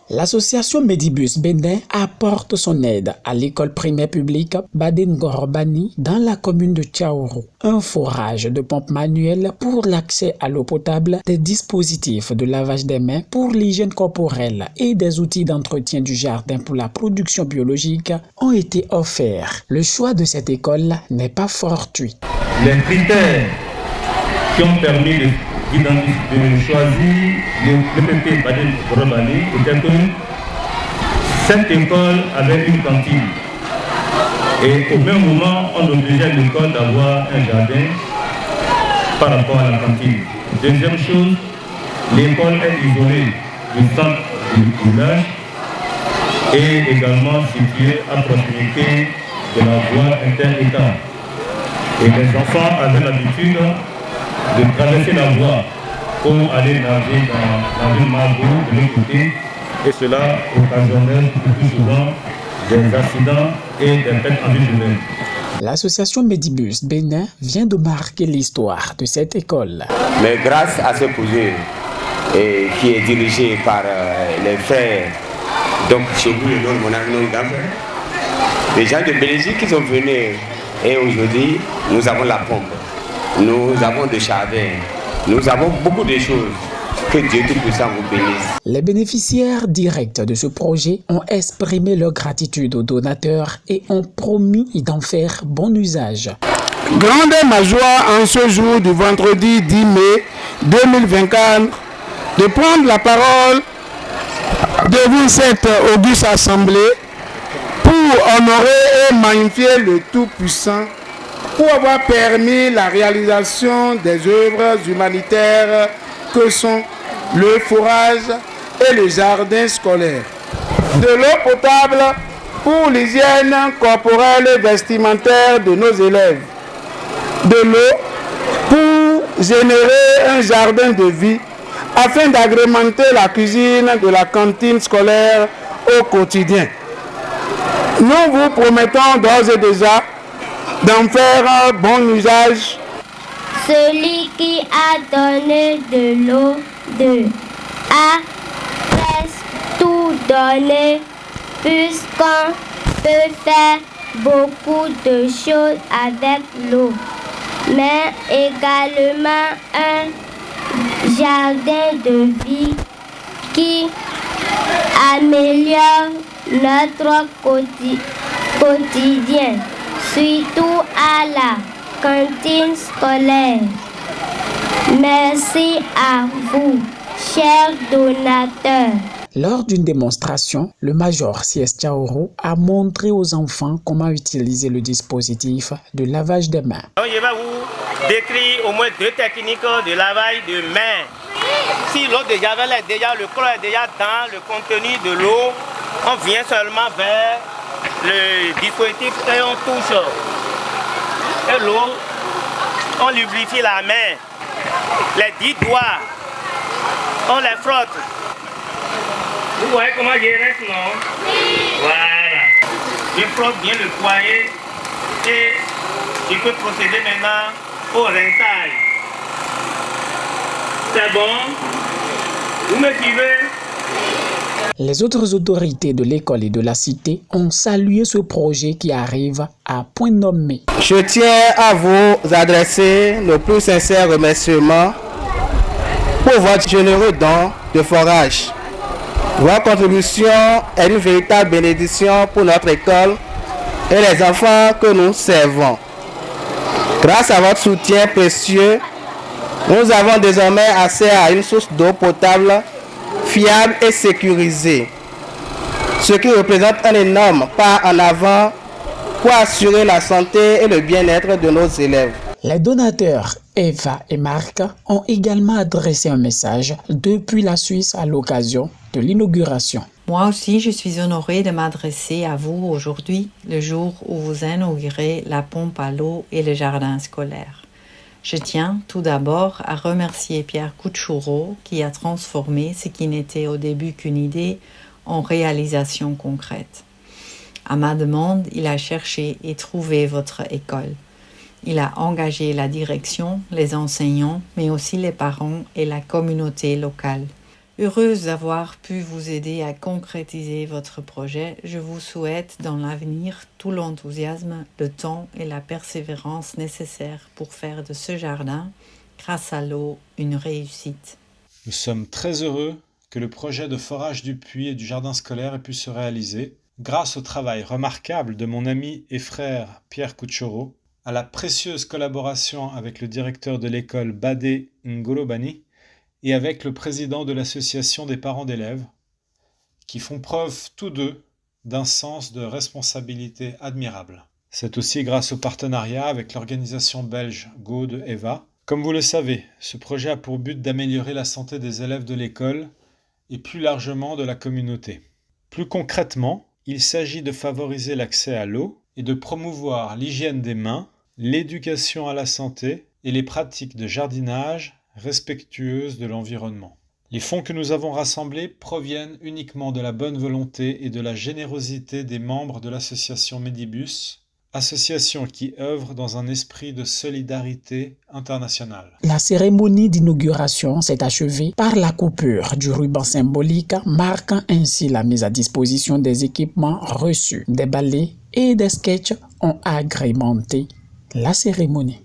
L'association Medibus Bénin apporte son aide à l'école primaire publique Baden-Gorbani dans la commune de Tchaourou. Un forage de pompes manuelles pour l'accès à l'eau potable, des dispositifs de lavage des mains pour l'hygiène corporelle et des outils d'entretien du jardin pour la production biologique ont été offerts. Le choix de cette école n'est pas fortuit. Les critères qui ont permis de choisir le PP Baden-Gorbani était que cette école avait une cantine. Et au même moment, on obligeait l'école d'avoir un jardin par rapport à la cantine. Deuxième chose, l'école est isolée du centre du village et également située à proximité de la voie inter-État. Et les enfants avaient l'habitude de traverser la voie pour aller nager dans une mare de l'autre côté, et cela occasionnait le plus souvent des accidents et des pertes en vie humaine. L'association Medibus Bénin vient de marquer l'histoire de cette école. Mais grâce à ce projet qui est dirigé par les frères, donc chez vous, les gens de Belgique qui sont venus, et aujourd'hui nous avons la pompe, nous avons des jardins, nous avons beaucoup de choses. Que Dieu Tout-Puissant vous bénisse. Les bénéficiaires directs de ce projet ont exprimé leur gratitude aux donateurs et ont promis d'en faire bon usage. Grande est ma joie en ce jour du vendredi 10 mai 2024 de prendre la parole devant cette auguste assemblée pour honorer et magnifier le Tout-Puissant, pour avoir permis la réalisation des œuvres humanitaires que sont le forage et le jardin scolaire, de l'eau potable pour l'hygiène corporelle et vestimentaire de nos élèves, de l'eau pour générer un jardin de vie afin d'agrémenter la cuisine de la cantine scolaire au quotidien. Nous vous promettons d'ores et déjà d'en faire un bon usage. Celui qui a donné de l'eau a presque tout donné, puisqu'on peut faire beaucoup de choses avec l'eau, mais également un jardin de vie qui améliore notre quotidien, surtout à la cantine scolaire. Merci à vous, chers donateurs. Lors d'une démonstration, le major C.S. Tchaourou a montré aux enfants comment utiliser le dispositif de lavage des mains. Donc, je vais vous décrire au moins 2 techniques de lavage de mains. Si l'eau de javel est déjà, le chlore est déjà dans le contenu de l'eau, on vient seulement vers le dispositif et on touche. Et l'eau, on lubrifie la main. Les 10 doigts, on les frotte. Vous voyez comment je reste, non? Oui. Voilà. Je frotte bien le poignet et je peux procéder maintenant au rinçage. C'est bon? Vous me suivez? Les autres autorités de l'école et de la cité ont salué ce projet qui arrive à point nommé. Je tiens à vous adresser nos plus sincères remerciements pour votre généreux don de forage. Votre contribution est une véritable bénédiction pour notre école et les enfants que nous servons. Grâce à votre soutien précieux, nous avons désormais accès à une source d'eau potable fiable et sécurisée, ce qui représente un énorme pas en avant pour assurer la santé et le bien-être de nos élèves. Les donateurs Eva et Marc ont également adressé un message depuis la Suisse à l'occasion de l'inauguration. Moi aussi, je suis honorée de m'adresser à vous aujourd'hui, le jour où vous inaugurez la pompe à l'eau et le jardin scolaire. Je tiens tout d'abord à remercier Pierre Couchoureau qui a transformé ce qui n'était au début qu'une idée en réalisation concrète. À ma demande, il a cherché et trouvé votre école. Il a engagé la direction, les enseignants, mais aussi les parents et la communauté locale. Heureuse d'avoir pu vous aider à concrétiser votre projet, je vous souhaite dans l'avenir tout l'enthousiasme, le temps et la persévérance nécessaires pour faire de ce jardin, grâce à l'eau, une réussite. Nous sommes très heureux que le projet de forage du puits et du jardin scolaire ait pu se réaliser grâce au travail remarquable de mon ami et frère Pierre Kuchoro, à la précieuse collaboration avec le directeur de l'école Badé Ngolobani et avec le président de l'association des parents d'élèves, qui font preuve tous deux d'un sens de responsabilité admirable. C'est aussi grâce au partenariat avec l'organisation belge Go de Eva. Comme vous le savez, ce projet a pour but d'améliorer la santé des élèves de l'école et plus largement de la communauté. Plus concrètement, il s'agit de favoriser l'accès à l'eau et de promouvoir l'hygiène des mains, l'éducation à la santé et les pratiques de jardinage respectueuses de l'environnement. Les fonds que nous avons rassemblés proviennent uniquement de la bonne volonté et de la générosité des membres de l'association Medibus, association qui œuvre dans un esprit de solidarité internationale. La cérémonie d'inauguration s'est achevée par la coupure du ruban symbolique, marquant ainsi la mise à disposition des équipements reçus. Des ballets et des sketchs ont agrémenté la cérémonie.